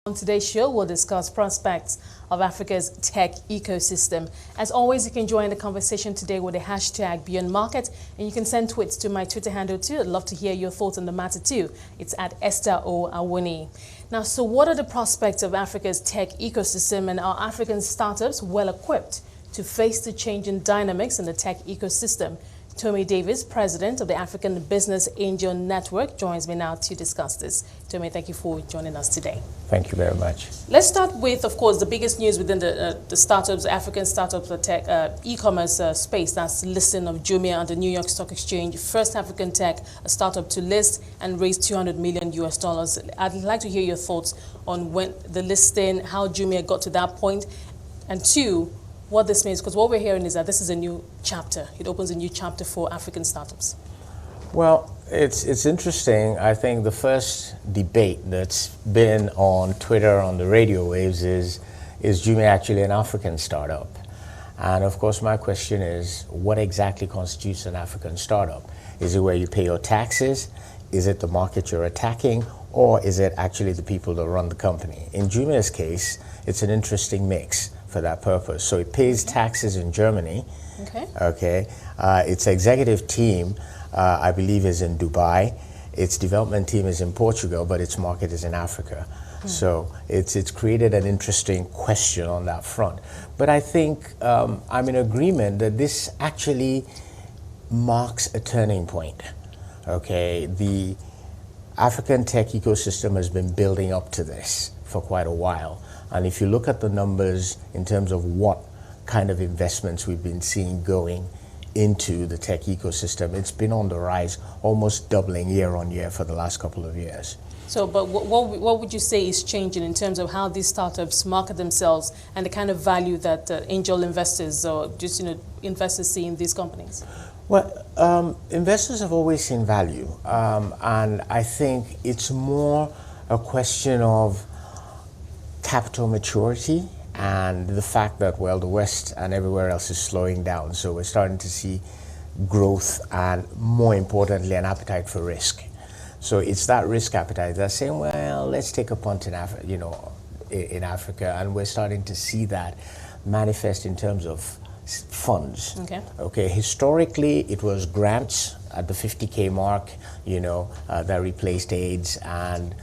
On today's show, we'll discuss prospects of Africa's tech ecosystem. As always, you can join the conversation today with the hashtag #BeyondMarket, and you can send tweets to my Twitter handle too. I'd love to hear your thoughts on the matter too. It's at Esther or Awoniyi. Now, so what are the prospects of Africa's tech ecosystem, and are African startups well equipped to face the changing dynamics in the tech ecosystem? Tomi Davies, president of the African Business Angel Network, joins me now to discuss this. Tomi, thank you for joining us today. Thank you very much. Let's start with, of course, the biggest news within the startups, African startups, the tech e-commerce space. That's the listing of Jumia on the New York Stock Exchange, first African tech startup to list and raise $200 million. I'd like to hear your thoughts on when the listing, how Jumia got to that point, and two, what this means, because what we're hearing is that this is a new chapter. It opens a new chapter for African startups. Well, it's interesting. I think the first debate that's been on Twitter, on the radio waves, is Jumia actually an African startup? And of course, my question is, what exactly constitutes an African startup? Is it where you pay your taxes? Is it the market you're attacking? Or is it actually the people that run the company? In Jumia's case, it's an interesting mix for that purpose. So it pays taxes in Germany. Okay. Its executive team, I believe, is in Dubai. Its development team is in Portugal, but its market is in Africa. So it's created an interesting question on that front. But I think I'm in agreement that this actually marks a turning point. Okay, the African tech ecosystem has been building up to this for quite a while. And if you look at the numbers in terms of what kind of investments we've been seeing going into the tech ecosystem, it's been on the rise, almost doubling year on year for the last couple of years. So, but what would you say is changing in terms of how these startups market themselves and the kind of value that angel investors or just investors see in these companies? Well, investors have always seen value, and I think it's more a question of capital maturity and the fact that, well, the West and everywhere else is slowing down. So we're starting to see growth and, more importantly, an appetite for risk. So it's that risk appetite that's saying, well, let's take a punt in Africa, and we're starting to see that manifest in terms of funds. Okay. Historically, it was grants at the 50K mark, that replaced AIDS, and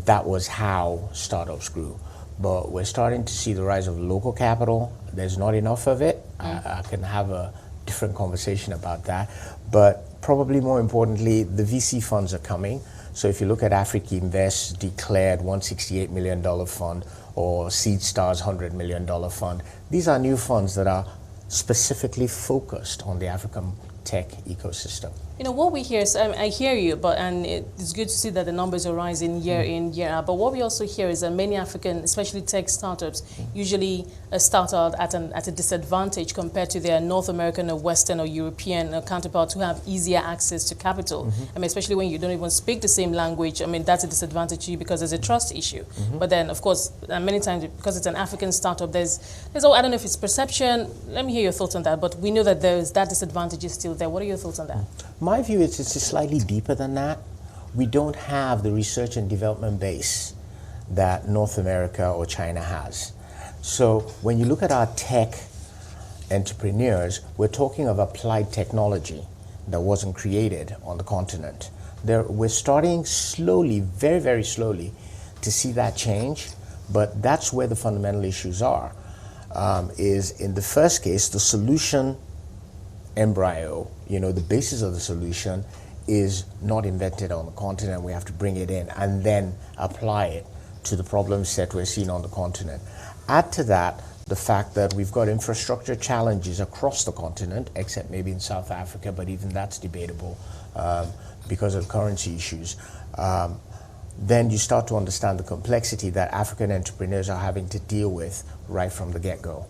that was how startups grew. But we're starting to see the rise of local capital. There's not enough of it. I can have a different conversation about that. But probably more importantly, the VC funds are coming. So if you look at Africa Invest's declared $168 million fund or Seed Star's $100 million fund, these are new funds that are specifically focused on the African tech ecosystem. What we hear is, I hear you, and it's good to see that the numbers are rising year in, year out. But what we also hear is that many African, especially tech startups, usually start out at a disadvantage compared to their North American or Western or European counterparts who have easier access to capital. I mean, especially when you don't even speak the same language. I mean, that's a disadvantage to you because there's a trust issue. But then, of course, many times because it's an African startup, there's I don't know if it's perception. Let me hear your thoughts on that. But we know that there's that disadvantage is still there. What are your thoughts on that? My view is it's slightly deeper than that. We don't have the research and development base that North America or China has. So when you look at our tech entrepreneurs, we're talking of applied technology that wasn't created on the continent. We're starting slowly, very, very slowly, to see that change, but that's where the fundamental issues are. Is in the first case, the solution embryo, the basis of the solution is not invented on the continent. We have to bring it in and then apply it to the problem set we're seeing on the continent. Add to that the fact that we've got infrastructure challenges across the continent, except maybe in South Africa, but even that's debatable because of currency issues. Then you start to understand the complexity that African entrepreneurs are having to deal with right from the get-go.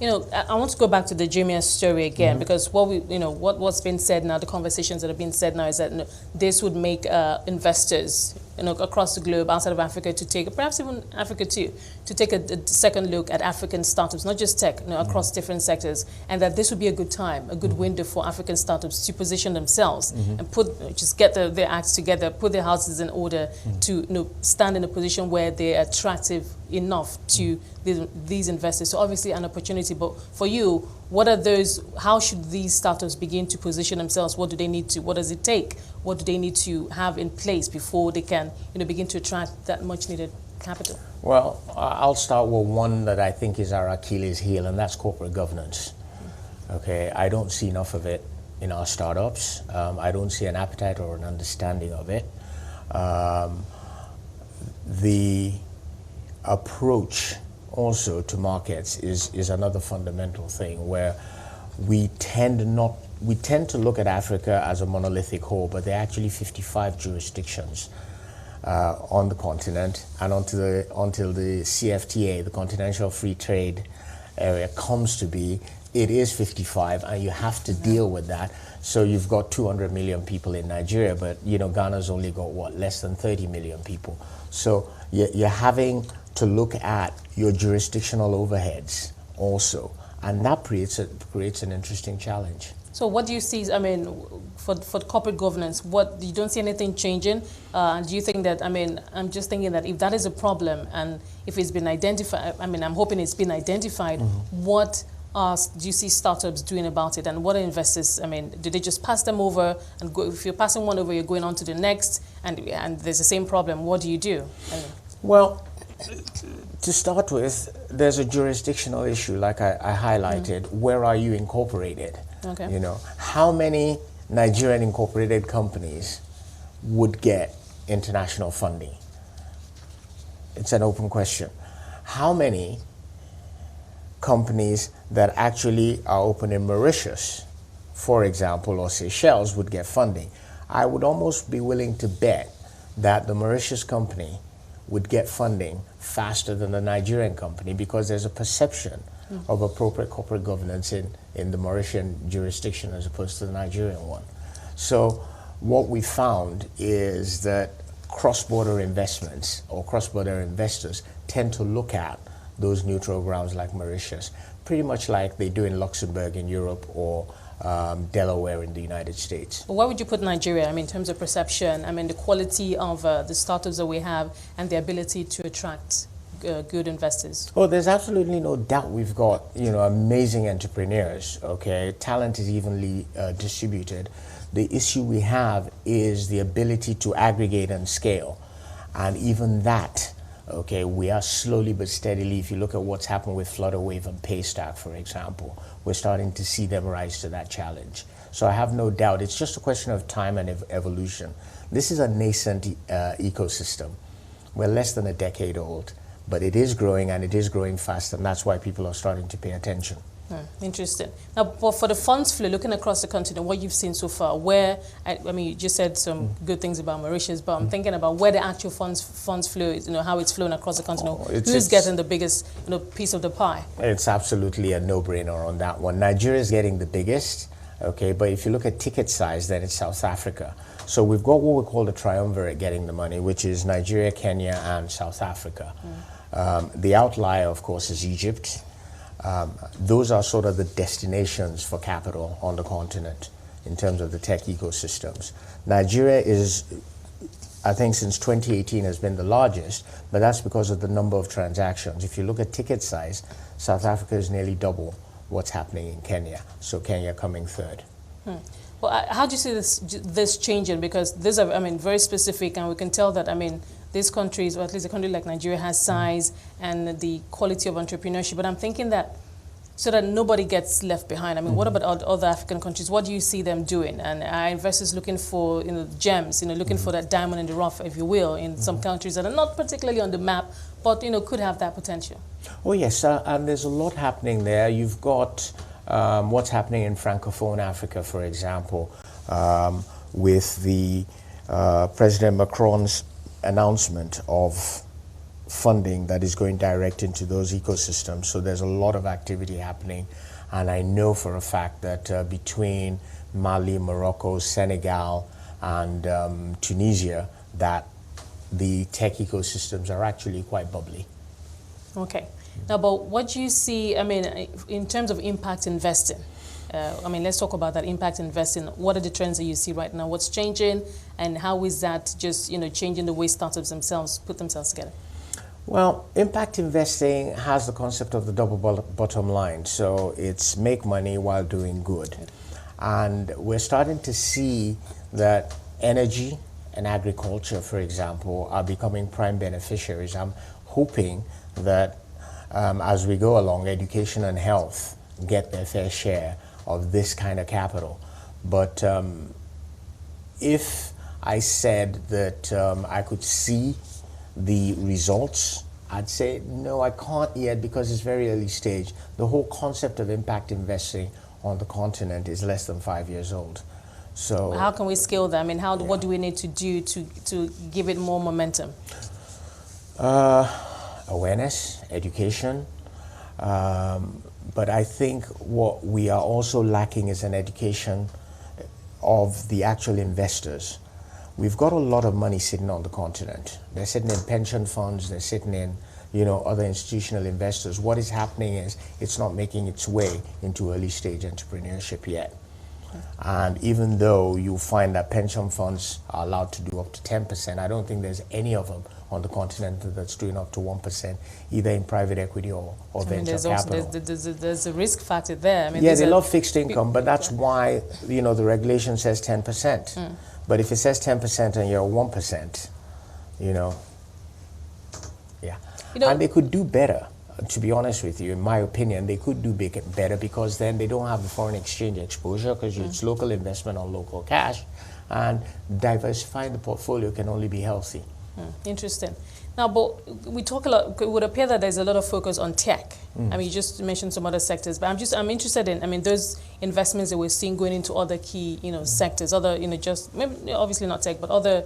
I want to go back to the Jumia story again because what's been said now, the conversations that have been said now is that this would make investors across the globe, outside of Africa, to take, perhaps even Africa too, to take a second look at African startups, not just tech, across different sectors, and that this would be a good time, a good window for African startups to position themselves and just get their acts together, put their houses in order to stand in a position where they're attractive enough to these investors. So obviously an opportunity, but for you, what are those, how should these startups begin to position themselves? What do they need to, what does it take? What do they need to have in place before they can begin to attract that much needed capital? Well, I'll start with one that I think is our Achilles heel, and that's corporate governance. Okay, I don't see enough of it in our startups. I don't see an appetite or an understanding of it. The approach also to markets is another fundamental thing, where we tend to look at Africa as a monolithic whole, but there are actually 55 jurisdictions on the continent, and until the CFTA, the Continental Free Trade Area, comes to be, it is 55, and you have to deal with that. So you've got 200 million people in Nigeria, but Ghana's only got less than 30 million people. So you're having to look at your jurisdictional overheads also, and that creates an interesting challenge. So what do you see, I mean, for corporate governance, you don't see anything changing? Do you think that, I mean, I'm just thinking that if that is a problem and if it's been identified, I mean, I'm hoping it's been identified, what do you see startups doing about it, and what are investors, I mean, do they just pass them over and go, if you're passing one over, you're going on to the next, and there's the same problem, what do you do? I mean, well, to start with, there's a jurisdictional issue, like I highlighted. Where are you incorporated? Okay. How many Nigerian incorporated companies would get international funding? It's an open question. How many companies that actually are open in Mauritius, for example, or Seychelles, would get funding? I would almost be willing to bet that the Mauritius company would get funding faster than the Nigerian company, because there's a perception of appropriate corporate governance in the Mauritian jurisdiction as opposed to the Nigerian one. So what we found is that cross-border investments or cross-border investors tend to look at those neutral grounds like Mauritius, pretty much like they do in Luxembourg in Europe or Delaware in the United States. Where would you put Nigeria, I mean, in terms of perception, I mean, the quality of the startups that we have and the ability to attract good investors? Oh, there's absolutely no doubt we've got, amazing entrepreneurs, okay? Talent is evenly distributed. The issue we have is the ability to aggregate and scale. And even that, okay, we are slowly but steadily, if you look at what's happened with Flutterwave and Paystack, for example, we're starting to see them rise to that challenge. So I have no doubt, it's just a question of time and evolution. This is a nascent ecosystem. We're less than a decade old, but it is growing, and it is growing fast, and that's why people are starting to pay attention. Interesting. Now, for the funds flow, looking across the continent, what you've seen so far, where, I mean, you just said some good things about Mauritius, but I'm thinking about where the actual funds flow is, how it's flowing across the continent. Who's getting the biggest, piece of the pie? It's absolutely a no-brainer on that one. Nigeria is getting the biggest, okay, but if you look at ticket size, then it's South Africa. So we've got what we call the triumvirate getting the money, which is Nigeria, Kenya, and South Africa. The outlier, of course, is Egypt. Those are sort of the destinations for capital on the continent in terms of the tech ecosystems. Nigeria is, I think since 2018 has been the largest, but that's because of the number of transactions. If you look at ticket size, South Africa is nearly double what's happening in Kenya, so Kenya coming third. Well, how do you see this changing? Because these are, I mean, very specific, and we can tell that, I mean, these countries, or at least a country like Nigeria, has size and the quality of entrepreneurship. But I'm thinking that so that nobody gets left behind. I mean, what about other African countries? What do you see them doing? And are investors looking for gems, looking for that diamond in the rough, if you will, in some countries that are not particularly on the map, but could have that potential? Oh yes, and there's a lot happening there. You've got what's happening in Francophone Africa, for example, with the President Macron's announcement of funding that is going direct into those ecosystems. So there's a lot of activity happening, and I know for a fact that between Mali, Morocco, Senegal, and Tunisia, that the tech ecosystems are actually quite bubbly. Okay. Now, but what do you see, I mean, in terms of impact investing? I mean, let's talk about that impact investing. What are the trends that you see right now? What's changing, and how is that just, changing the way startups themselves put themselves together? Well, impact investing has the concept of the double bottom line. So it's make money while doing good. And we're starting to see that energy and agriculture, for example, are becoming prime beneficiaries. I'm hoping that as we go along, education and health get their fair share of this kind of capital. But if I said that I could see the results, I'd say, no, I can't yet because it's very early stage. The whole concept of impact investing on the continent is less than 5 years old. So how can we scale that? I mean, what do we need to do to give it more momentum? Awareness, education. But I think what we are also lacking is an education of the actual investors. We've got a lot of money sitting on the continent. They're sitting in pension funds, they're sitting in other institutional investors. What is happening is it's not making its way into early stage entrepreneurship yet. And even though you find that pension funds are allowed to do up to 10%, I don't think there's any of them on the continent that's doing up to 1%, either in private equity or venture capital. There's a risk factor there. I mean, yeah, they love fixed income, but that's why the regulation says 10%. But if it says 10% and you're 1%, yeah. And they could do better. To be honest with you, in my opinion, they could do better because then they don't have the foreign exchange exposure because it's local investment on local cash, and diversifying the portfolio can only be healthy. Interesting. Now, but we talk a lot, it would appear that there's a lot of focus on tech. I mean, you just mentioned some other sectors, but I'm interested in, I mean, those investments that we're seeing going into other key, sectors, other, just, maybe, obviously not tech, but other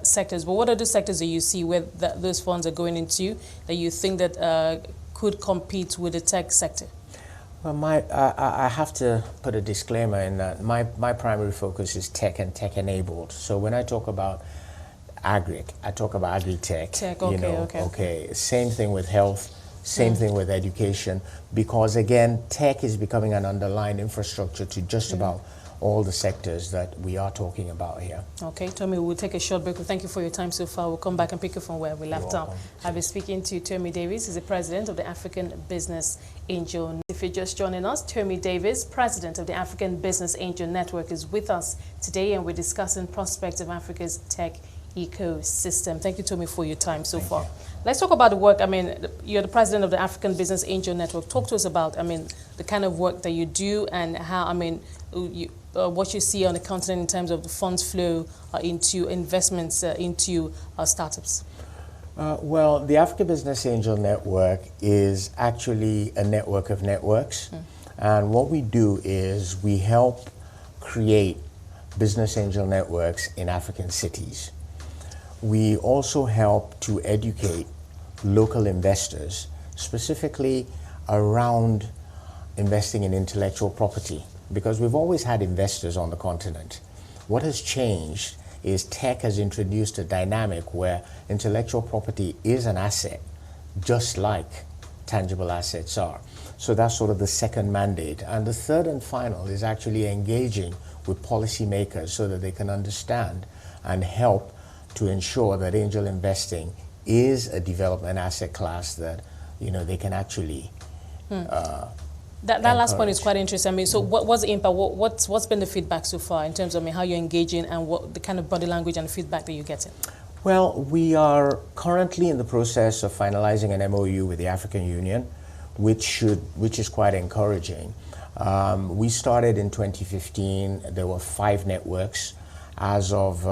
sectors. But what are the sectors that you see where those funds are going into that you think that could compete with the tech sector? Well, I have to put a disclaimer in that my primary focus is tech and tech-enabled. So when I talk about I talk about agri-tech. Tech, okay. Same thing with health, same thing with education, because again, tech is becoming an underlying infrastructure to just about all the sectors that we are talking about here. Okay, Tomi, we'll take a short break. Thank you for your time so far. We'll come back and pick it from where we left off. I'll be speaking to Tomi Davies. He's the president of the African Business Angel. If you're just joining us, Tomi Davies, president of the African Business Angel Network, is with us today, and we're discussing prospects of Africa's tech ecosystem. Thank you, Tomi, for your time so far. Let's talk about the work. I mean, you're the president of the African Business Angel Network. Talk to us about, I mean, the kind of work that you do and how, I mean, what you see on the continent in terms of the funds flow into investments into startups. Well, the African Business Angel Network is actually a network of networks. And what we do is we help create business angel networks in African cities. We also help to educate local investors, specifically around investing in intellectual property, because we've always had investors on the continent. What has changed is tech has introduced a dynamic where intellectual property is an asset, just like tangible assets are. So that's sort of the second mandate. And the third and final is actually engaging with policymakers so that they can understand and help to ensure that angel investing is a development asset class that they can actually That last point is quite interesting. I mean, so what's the impact? What's been the feedback so far in terms of how you're engaging and what the kind of body language and feedback that you're getting? Well, we are currently in the process of finalizing an MOU with the African Union, which is quite encouraging. We started in 2015. There were 5 networks. As of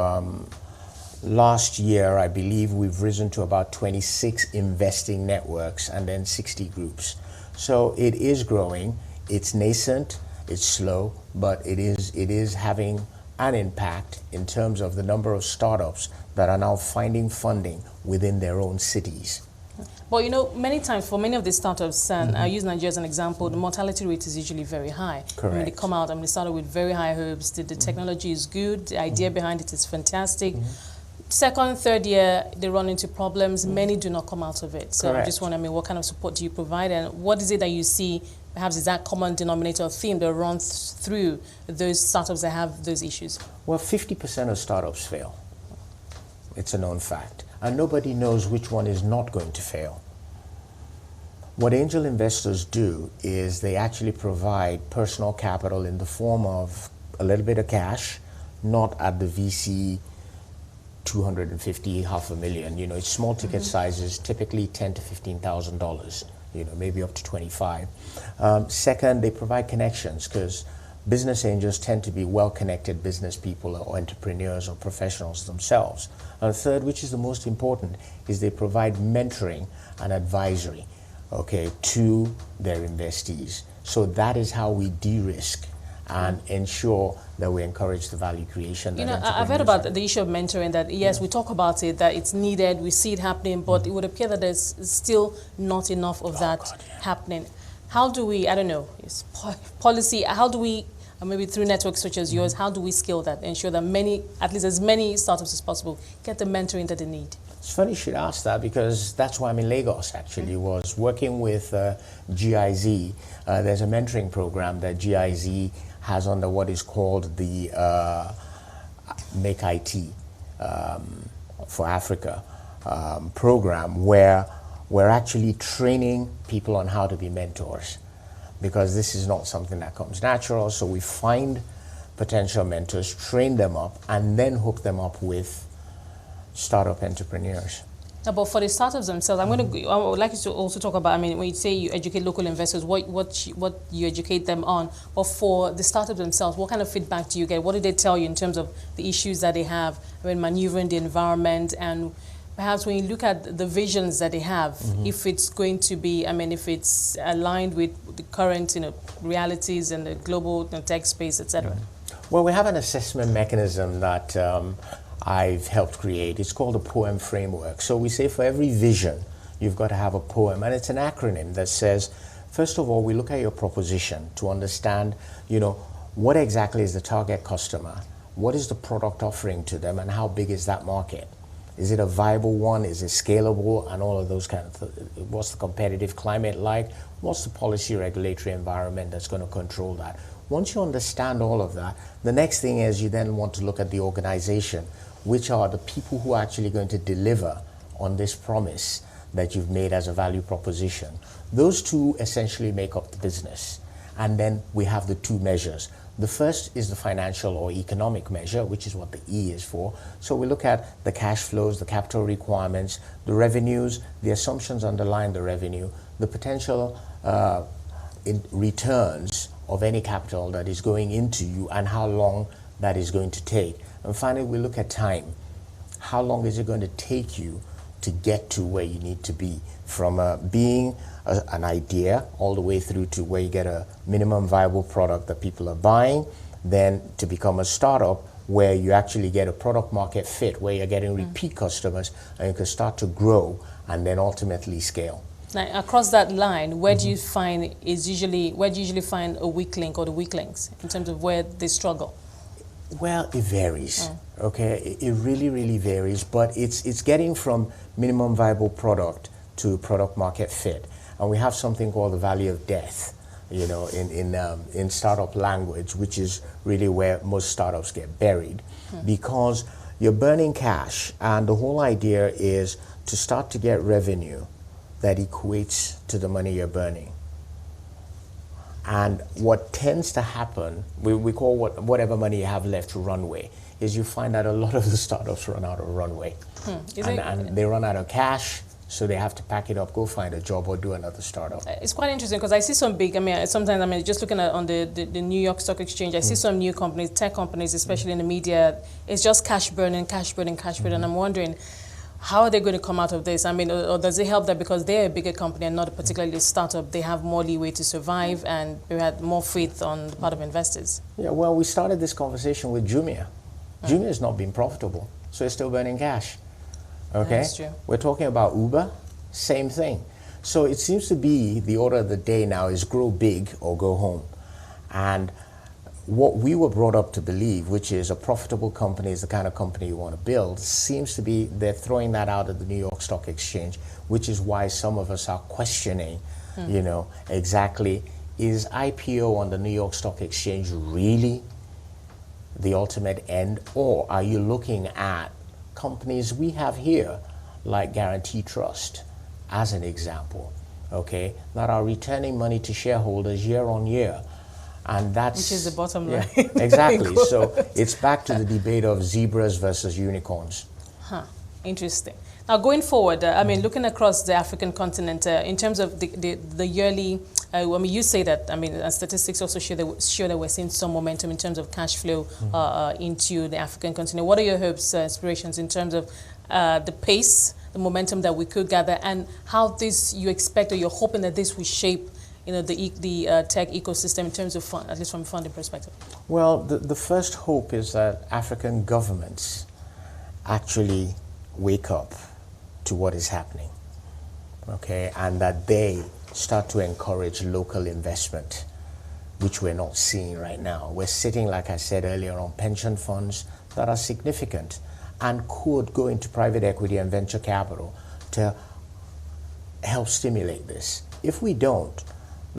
last year, I believe we've risen to about 26 investing networks and then 60 groups. So it is growing. It's nascent, it's slow, but it is having an impact in terms of the number of startups that are now finding funding within their own cities. Well, many times for many of these startups, and I use Nigeria as an example, the mortality rate is usually very high. Correct. When they come out, they started with very high hopes. The technology is good, the idea behind it is fantastic. second, third year, they run into problems. Many do not come out of it. So Correct. I just wonder, what kind of support do you provide, and what is it that you see, perhaps is that common denominator or theme that runs through those startups that have those issues? Well, 50% of startups fail. It's a known fact. And nobody knows which one is not going to fail. What angel investors do is they actually provide personal capital in the form of a little bit of cash, not at the VC 250, $500,000. It's small ticket sizes, typically $10,000 to $15,000. Maybe up to 25. Second, they provide connections, because business angels tend to be well-connected business people or entrepreneurs or professionals themselves. And third, which is the most important, is they provide mentoring and advisory, to their investees. So that is how we de-risk and ensure that we encourage the value creation. That I've heard about the issue of mentoring, that yes, we talk about it, that it's needed, we see it happening, but it would appear that there's still not enough of that happening. How do we, I don't know, it's policy, how do we, maybe through networks such as yours, how do we scale that, ensure that at least as many startups as possible, get the mentoring that they need? It's funny you should ask that, because that's why I'm in Lagos, actually, was working with GIZ. There's a mentoring program that GIZ has under what is called the Make IT for Africa program, where we're actually training people on how to be mentors, because this is not something that comes natural. So we find potential mentors, train them up, and then hook them up with startup entrepreneurs. But for the startups themselves, I would like you to also talk about, when you say you educate local investors, what you educate them on. But for the startups themselves, what kind of feedback do you get? What do they tell you in terms of the issues that they have, maneuvering the environment, and perhaps when you look at the visions that they have, if it's going to be, if it's aligned with the current, realities in the global tech space, etc. Well, we have an assessment mechanism that I've helped create. It's called a POEM framework. So we say for every vision, you've got to have a poem. And it's an acronym that says, first of all, we look at your proposition to understand, what exactly is the target customer? What is the product offering to them, and how big is that market? Is it a viable one? Is it scalable? And all of those kind of things. What's the competitive climate like? What's the policy regulatory environment that's going to control that? Once you understand all of that, the next thing is you then want to look at the organization, which are the people who are actually going to deliver on this promise that you've made as a value proposition. Those two essentially make up the business. And then we have the two measures. The first is the financial or economic measure, which is what the E is for. So we look at the cash flows, the capital requirements, the revenues, the assumptions underlying the revenue, the potential returns of any capital that is going into you, and how long that is going to take. And finally, we look at time. How long is it going to take you to get to where you need to be, from being an idea all the way through to where you get a minimum viable product that people are buying, then to become a startup where you actually get a product market fit, where you're getting repeat customers, and you can start to grow and then ultimately scale. Now, across that line, where do you usually find a weak link or the weak links in terms of where they struggle? Well, it varies. Okay, it really, really varies. But it's getting from minimum viable product to product market fit, and we have something called the valley of death, in startup language, which is really where most startups get buried, because you're burning cash, and the whole idea is to start to get revenue that equates to the money you're burning. And what tends to happen, we call whatever money you have left runway, is you find that a lot of the startups run out of runway. And they run out of cash, so they have to pack it up, go find a job, or do another startup. It's quite interesting, because I see some big, sometimes, just looking at on the New York Stock Exchange, I see some new companies, tech companies, especially in the media, it's just cash burning, and I'm wondering, how are they going to come out of this? Or does it help that because they're a bigger company and not a particularly startup, they have more leeway to survive and they had more faith on the part of investors? Yeah, well, we started this conversation with Jumia. Jumia has not been profitable, so it's still burning cash. Okay? That's true. We're talking about Uber, same thing. So it seems to be the order of the day now is grow big or go home. And what we were brought up to believe, which is a profitable company is the kind of company you want to build, seems to be they're throwing that out at the New York Stock Exchange, which is why some of us are questioning, you know, exactly, is IPO on the New York Stock Exchange really the ultimate end, or are you looking at companies we have here, like Guarantee Trust, as an example, okay, that are returning money to shareholders year on year? And that's, which is the bottom line. Yeah, exactly. So it's back to the debate of zebras versus unicorns. Huh. Interesting. Now, going forward, I mean, looking across the African continent, in terms of the yearly, I mean, you say that, I mean, statistics also show that we're seeing some momentum in terms of cash flow into the African continent. What are your hopes, aspirations in terms of the pace, the momentum that we could gather, and how this you expect, or you're hoping that this will shape, you know, the tech ecosystem in terms of fund, at least from a funding perspective? Well, the first hope is that African governments actually wake up to what is happening, okay, and that they start to encourage local investment, which we're not seeing right now. We're sitting, like I said earlier, on pension funds that are significant and could go into private equity and venture capital to help stimulate this. If we don't,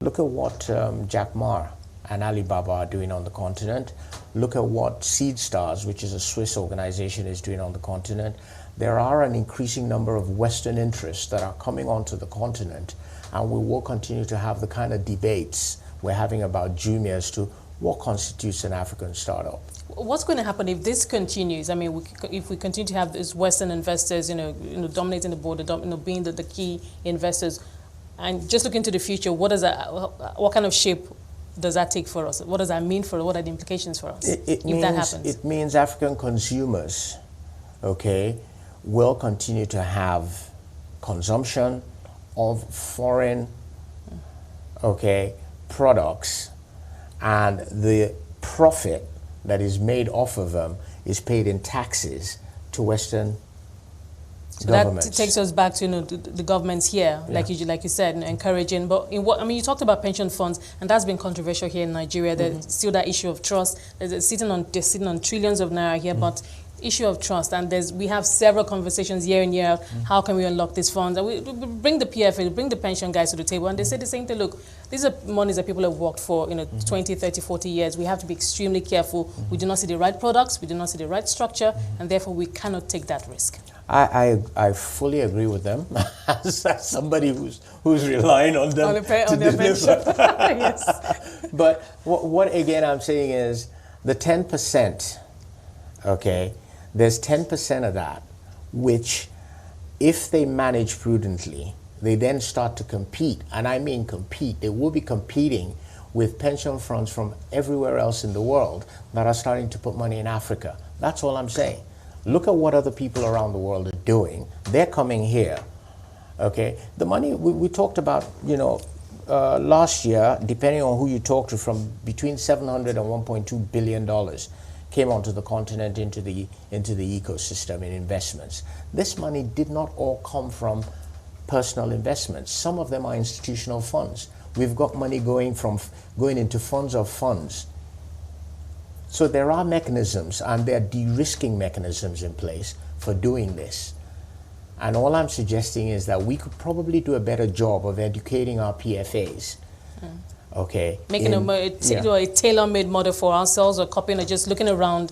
look at what Jack Ma and Alibaba are doing on the continent. Look at what Seed Stars, which is a Swiss organization, is doing on the continent. There are an increasing number of Western interests that are coming onto the continent, and we will continue to have the kind of debates we're having about Jumia as to what constitutes an African startup. What's going to happen if this continues? I mean, if we continue to have these Western investors, you know, dominating the board, being the key investors, and just looking to the future, what kind of shape does that take for us? What does that mean for us? What are the implications for us if that happens? It means African consumers, okay, will continue to have consumption of foreign, okay, products, and the profit that is made off of them is paid in taxes to Western governments. That takes us back to, you know, the governments here, yeah, like you said, encouraging. But in what, I mean, you talked about pension funds, and that's been controversial here in Nigeria. There's still that issue of trust. They're sitting on trillions of naira here, but issue of trust, and we have several conversations year in, year out. How can we unlock these funds? And we bring the PFA, bring the pension guys to the table, and they say the same thing. Look, these are monies that people have worked for, you know, 20, 30, 40 years. We have to be extremely careful. We do not see the right products, we do not see the right structure, and therefore we cannot take that risk. I fully agree with them as somebody who's relying on them to deliver. Yes. But what again I'm saying is the 10%, okay, there's 10% of that, which if they manage prudently, they then start to compete, and I mean compete. They will be competing with pension funds from everywhere else in the world that are starting to put money in Africa. That's all I'm saying. Look at what other people around the world are doing. They're coming here, okay? The money we talked about, you know, last year, depending on who you talk to, from between $700 and $1.2 billion came onto the continent into the ecosystem in investments. This money did not all come from personal investments. Some of them are institutional funds. We've got money going into funds of funds. So there are mechanisms, and there are de-risking mechanisms in place for doing this. And all I'm suggesting is that we could probably do a better job of educating our PFAs. Okay. Making a tailor-made model for ourselves, or copying, or just looking around.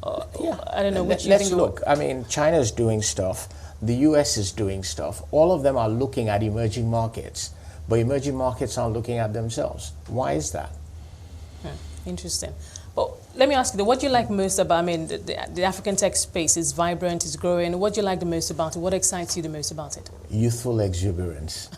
I don't know which. Let's look. I mean, China's doing stuff. The US is doing stuff. All of them are looking at emerging markets, but emerging markets aren't looking at themselves. Why is that? Interesting. Well, let me ask you, what do you like most about, I mean, the African tech space is vibrant, is growing. What do you like the most about it? What excites you the most about it? Youthful exuberance.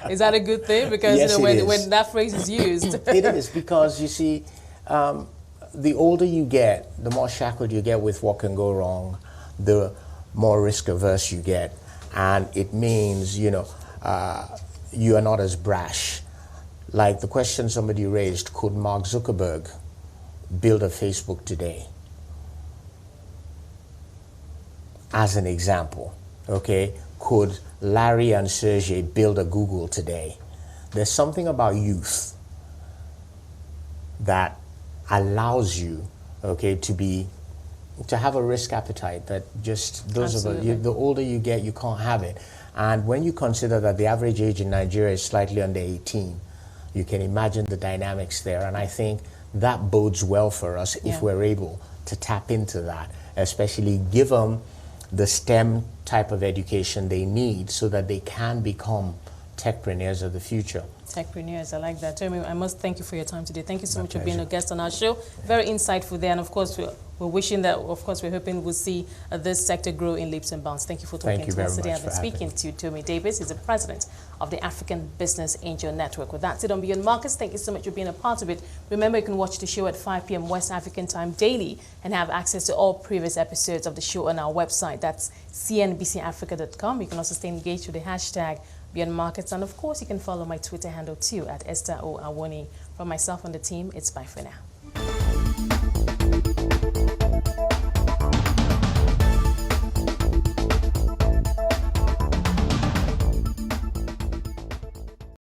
Is that a good thing? Because yes, you know, when that phrase is used. It is, because you see, the older you get, the more shackled you get with what can go wrong, the more risk averse you get. And it means, you know, you are not as brash. Like the question somebody raised, could Mark Zuckerberg build a Facebook today? As an example, okay? Could Larry and Sergey build a Google today? There's something about youth that allows you, okay, to have a risk appetite that just those of us, the older you get, you can't have it. And when you consider that the average age in Nigeria is slightly under 18, you can imagine the dynamics there. And I think that bodes well for us if we're able to tap into that, especially give them the STEM type of education they need so that they can become techpreneurs of the future. Techpreneurs, I like that. Tomi, I must thank you for your time today. Thank you so much for being a guest on our show. Very insightful there, and of course, we're wishing that, of course, we're hoping we'll see this sector grow in leaps and bounds. Thank you for talking to us today. I've been speaking to Tomi Davies. He's the president of the African Business Angel Network. With that said, on Beyond Markets, thank you so much for being a part of it. Remember, you can watch the show at 5 p.m. West African time daily and have access to all previous episodes of the show on our website. That's cnbcafrica.com. You can also stay engaged with the hashtag Beyond Markets, and of course you can follow my Twitter handle too at Esther Awoniyi. From myself and the team, it's bye for now.